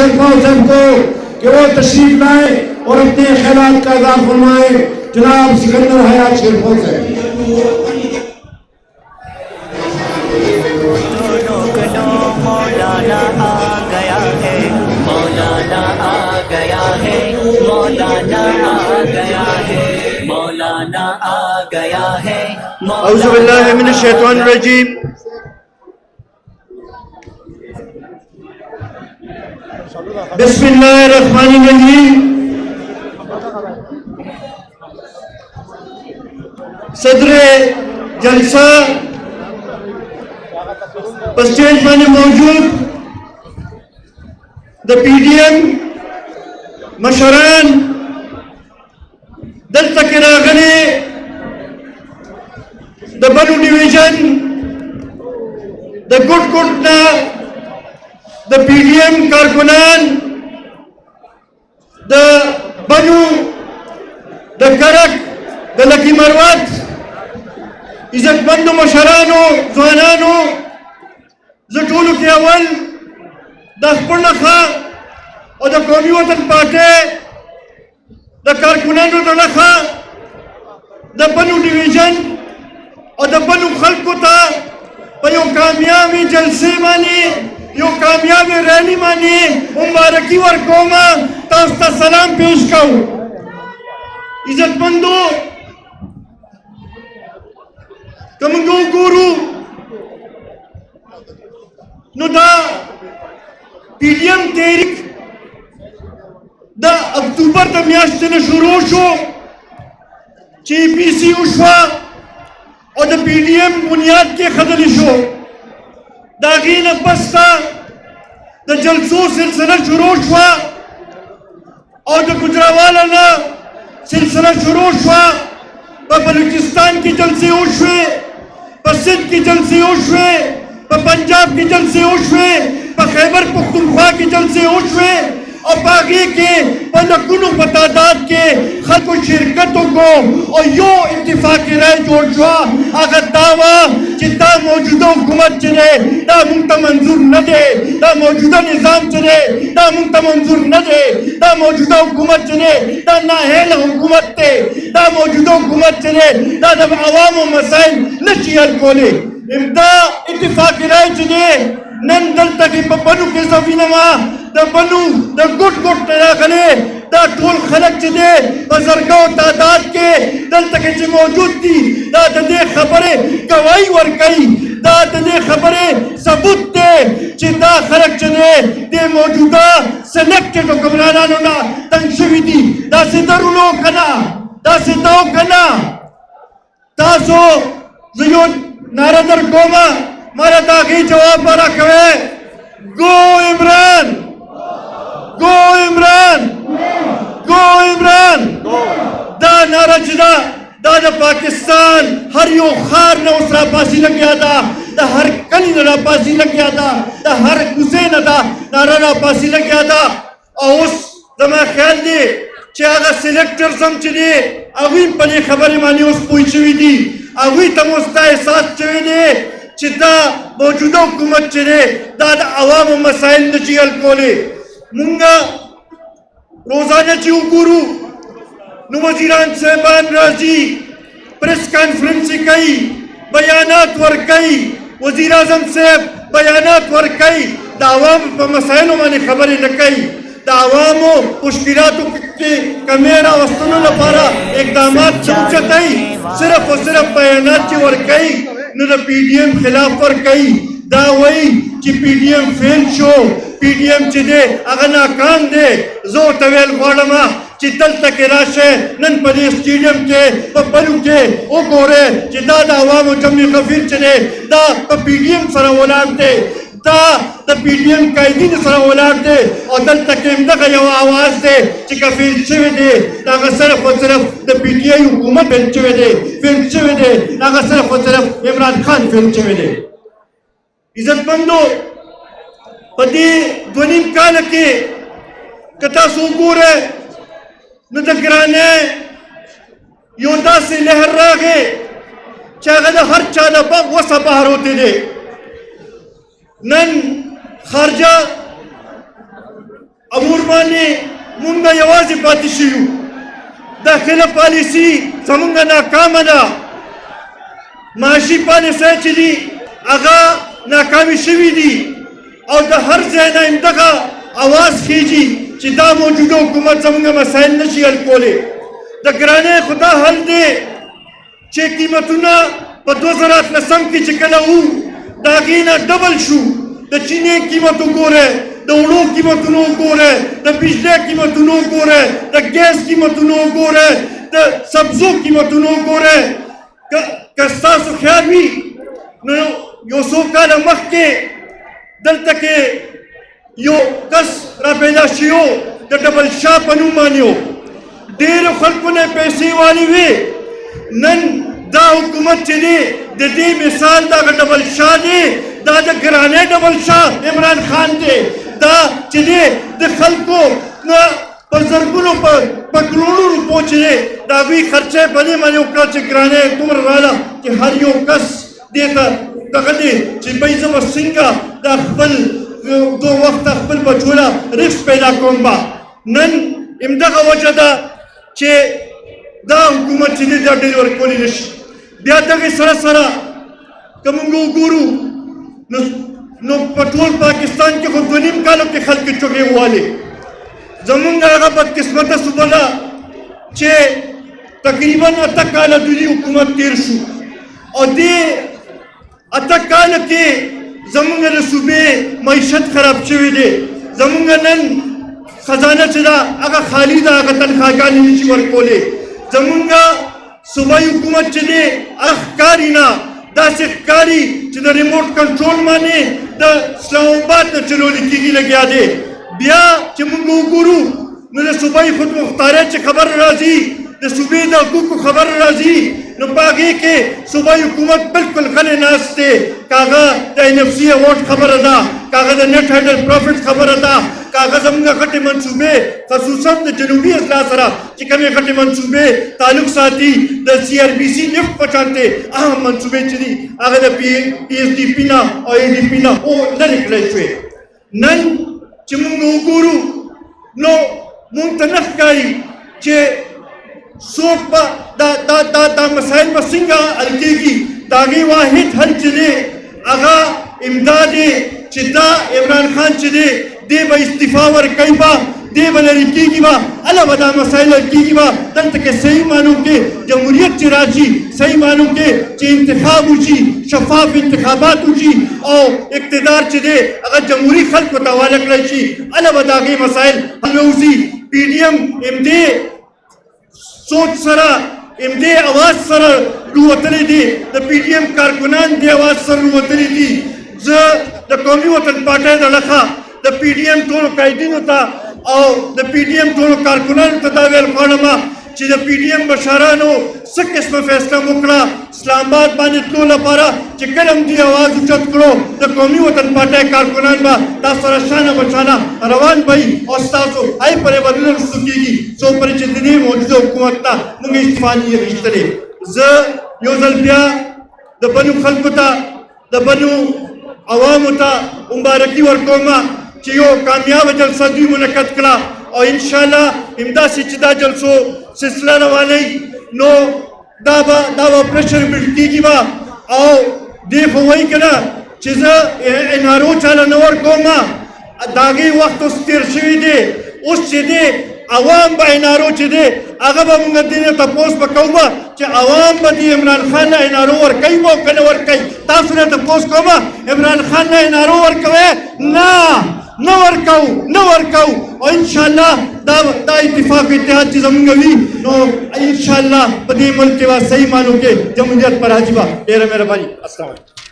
शरफाव साहब को कि वो तशरीफ लाए और अपने ख्यालात का इज़हार फरमाए। जनाब सिकंदर हयात शरफाव साहब। मौलाना आ गया है, मौलाना आ गया है, मौलाना आ गया है, मौलाना आ गया है। औज़ु बिल्लाहि मिनश शैतानिर रजीम। बिस्मिल्लाहिर रहमानिर रहीम। सदरे जलसा स्टेज पर मौजूद द PDM मशरान दल तक रागने द बनु डिवीजन द गुटना द PDM कारकुनान द बनु द करक द लकी मरवत इज्जतमंद मशरानो जवानानो ज़टूलु के अवल दस पुरनखा और द कौमी वतन पार्टी द कारकुनानो दलखा द बनु डिवीजन और द बनु खल्को था पर यो कामयाबी जलसे मानी यो कामयाबी रैली मानी मुबारकी वर कौमा तास्ता सलाम पेश करूं। इज्जतमंदो कमंगो गुरु नुदा PDM तहरीक द अक्टूबर द म्याश्तने शुरू शो CPC उशवा और द PDM बुनियाद के खदली शो दागीन बस्ता द जलसो सिलसिला शुरू शवा और द गुजरावाला ना सिलसिला शुरू शवा बलूचिस्तान की जलसे उशवे सिंध की जलसे उशवे पंजाब की जलसे उशवे खैबर पख्तूनख्वा की जलसे उशवे और बागी के पलकुनु बतादाद के खल्को शिरकतों को और यो इत्तिफाक राय जोड़वा अगर दावा चिता मौजूदा हुकूमत चले दा मुंता मंजूर न दे दा मौजूदा निजाम चले दा मुंता मंजूर न दे दा मौजूदा हुकूमत चले दा नाहेल हुकूमत ते दा मौजूदा हुकूमत चले दा अवाम मसाइल नशियल कोले इम्दा इत्तिफाक राय चले नन दल तक बनु के ज़मीनमा द बनु द गुट तराखने दा टोल खलक चले बजरगा तादाद के दल तक च मौजूद थी दा दे खबरे गवाही वर कई दा दे खबरे सबूत दे चिंदा खलक चले दे मौजूदा सेलेक्टेड हुक्मरानों ना तंशवी दी दा सिदरुलो कना दा सिदाओ कना तासो जियो नारदर कोमा मारा ताकि जवाब पर रखे गो इमरान गो इमरान गो इमरान दा नाराजदा दा पाकिस्तान हर यो खार न उसरा पासी लग गया था दा हर कली न पासी लग गया था दा हर कुसे न था नारा पासी लग गया था और उस जमा ख्याल दे चागा सिलेक्टर समझने अभी पने खबर मानी उस पूछी थी अभी तमोस्ता एहसास चवे दे चिता मौजूदा हुकूमत चले दादा अवाम मसाइल नचियल कोले मुंगा रोजाना चिउ गुरु नु वजीरान साहबान राजी प्रेस कॉन्फ्रेंस कई बयानात वर कई वजीर आजम साहब बयानात वर कई दावाम मसाइल माने खबर न कई दावामो मुश्किलातों के कमेरा वस्तुनों लपारा इकदामात चमचताई सिर्फ और सिर्फ बयानात वर कई न PDM खिलाफ पर कई दावई कि PDM फेल शो PDM चिदे अगर नाकाम दे जो तवेल गोड़मा चितल तक राशे नन पदी स्टेडियम के बलू के ओ गोरे चिदा दावाम जमी खफीर चले दा PDM सरा ओलाडते दा PDM कायदी ने सरा ओलाडते और दल तक इम्दा का यो आवाज दे कि कफील चवे दे ना सिर्फ और सिर्फ द PTI हुकूमत फेल चवे दे फेल चवे दे ना सिर्फ और सिर्फ इमरान खान फेल चवे दे। इज्जतमंदो पति ध्वनि काल के कथा सुगुर नदकराने योदा से लहर रागे चागल हर चादा बग वसा बाहर होते दे नन खारजा امور باندې مونږ یوازې پاتې شو داخله پالیسي زمونږ ناکامه ده معاشي پالیسۍ چې دي هغه ناکامې شوي دي او د هر ځای نه همدغه اواز خیږي چې دا موجوده حکومت زمونږ مسایل نشي حل کولی د ګرانۍ خو دا حل دی چې قیمتونه په 2018 کې چې کله وو د هغې نه ډبل شو د چینې قیمت وګورئ د وړو قیمتونو وګورئ د بجلۍ قیمتونو وګورئ د ګیس قیمتونو وګورئ د سبزو قیمتونو وګورئ که ستاسو خیال وي نو یو څو کاله مخکې دلته کې یو کس را پیدا شوی د ډبل شاه په نوم باندې و ډېرو خلکو نه پیسې والي وې نن دا حکومت چې دی د دې مثال دغه ډبل شاه دی دا د ګرانۍ ډبل شاه عمران خان دی دا چې دی د خلکو په زرګونو په کروڑو روپو چې دی د هغوی خرچه په دې باندې وکړه چې ګرانۍ دومره راغله چې هر یو کس دې ته دغه دی چې بی زه به څنګه دا خپل دو وخته خپل بچو له رزق پیدا کوم به نن همدغه وجه ده چې دا حکومت چې دی دا ډېر ورکولی نه شي بیا دغې سره سره که موږ وګورو نو په ټول پاکستان کې خو 2.5 کالو کې خلک چغې ووالې زمونږ هغه بدقسمته صوبه ده چې تقریبا 8 کاله د دې حکومت تېر شو او دې 8 کاله کې زمونږ د صوبې معیشت خراب شوی دی زمونږ نن خزانه چې ده هغه خالي ده هغه تنخواګانې نشي ورکولی زمونږ صوبایي حکومت چې دی هغه ښکاري نه داسې ښکاري چې د ریموټ کنټرول باندې د اسلام آباد نه چلولی کېږي لګیا دی بیا چې موږ وګورو نو د صوبایي خودمختارۍ چې خبر راځي د صوبې د حقوقو خبر راځي نو په هغې کې صوبایي حکومت بلکل غلی ناست دی که هغه د NFC اووټ خبره ده که هغه د نیټ هینډل پروفټ خبره ده که هغه زموږ غټې منصوبې خصوصا د جنوبي اضلاع سره چې کومې غټې منصوبې تعلق ساتي د CRBC نفت په شانتې اهم منصوبې چې دي هغه د PSDP نه او ADP نه لرې کړی شوې نن چې موږ وګورو نو موږ ته نه ښکاري چې څوک به دا مسایل به څنګه حل کېږي د هغې واحد حل چې دی هغه امداد دی چې دا عمران خان چې دی دی به استعفا ورکوي به دی به لرې کېږي به هله به دا مسایل حل کېږي به دلته کې صحیح معنو کې جمهوریت چې راشي صحیح معنو کې چې انتخاب وشي شفاف انتخابات وشي او اقتدار چې دی هغه جمهوري خلکو ته حواله کړی شي هله به د هغې مسایل حل وشي PDM همدې سوچ سره همدې اواز سره راوتلی دي د PDM کارکنان دې اواز سره راوتلی دي زه د قومي وطن پارټۍ د لخوا د PDM ټولو قایدینو ته او د PDM ټولو کارکنانو ته دا ویل غواړم چې د PDM مشرانو څه قسمه فیصله وکړه اسلام آباد باندې تلو لپاره چې کله هم دوی اواز اوچت کړو د قومي وطن پارټۍ کارکنان به دا سره شانه بشانه روان به وي او ستاسو هغې پورې به نه رسو کېږي څو پورې چې د دې موجوده حکومت ته موږ استعفا نه یې اخیستلې زه یو ځل بیا د بنو خلکو ته د بنو عوامو ته مبارکي ورکوم چې یو کامیابه جلسه دوی منعقد کړه او انشاءالله همداسې چې دا جلسو سلسله روانوي نو دا به پرشر بلډ کېږي به او دې خو وایي که نه چې زه انارو چاله نه ورکوم د هغې وخت اوس تېر شوی دی اوس چې دی عوام به انارو چې دی هغه به موږ دې نه تپوس به کوو چې عوام به د عمران خان نه انارو ورکوي به او که نه ورکوي تاسو نه تپوس کوم عمران خان نه انارو ورکوئ نه ورکو او انشاءالله دا اتفاق اتحاد چې زمونږ وي نو انشاءالله په دې ملک کې به صحیح معنو کې جمهوریت پر راځي به ډېره مهرباني السلام علیکم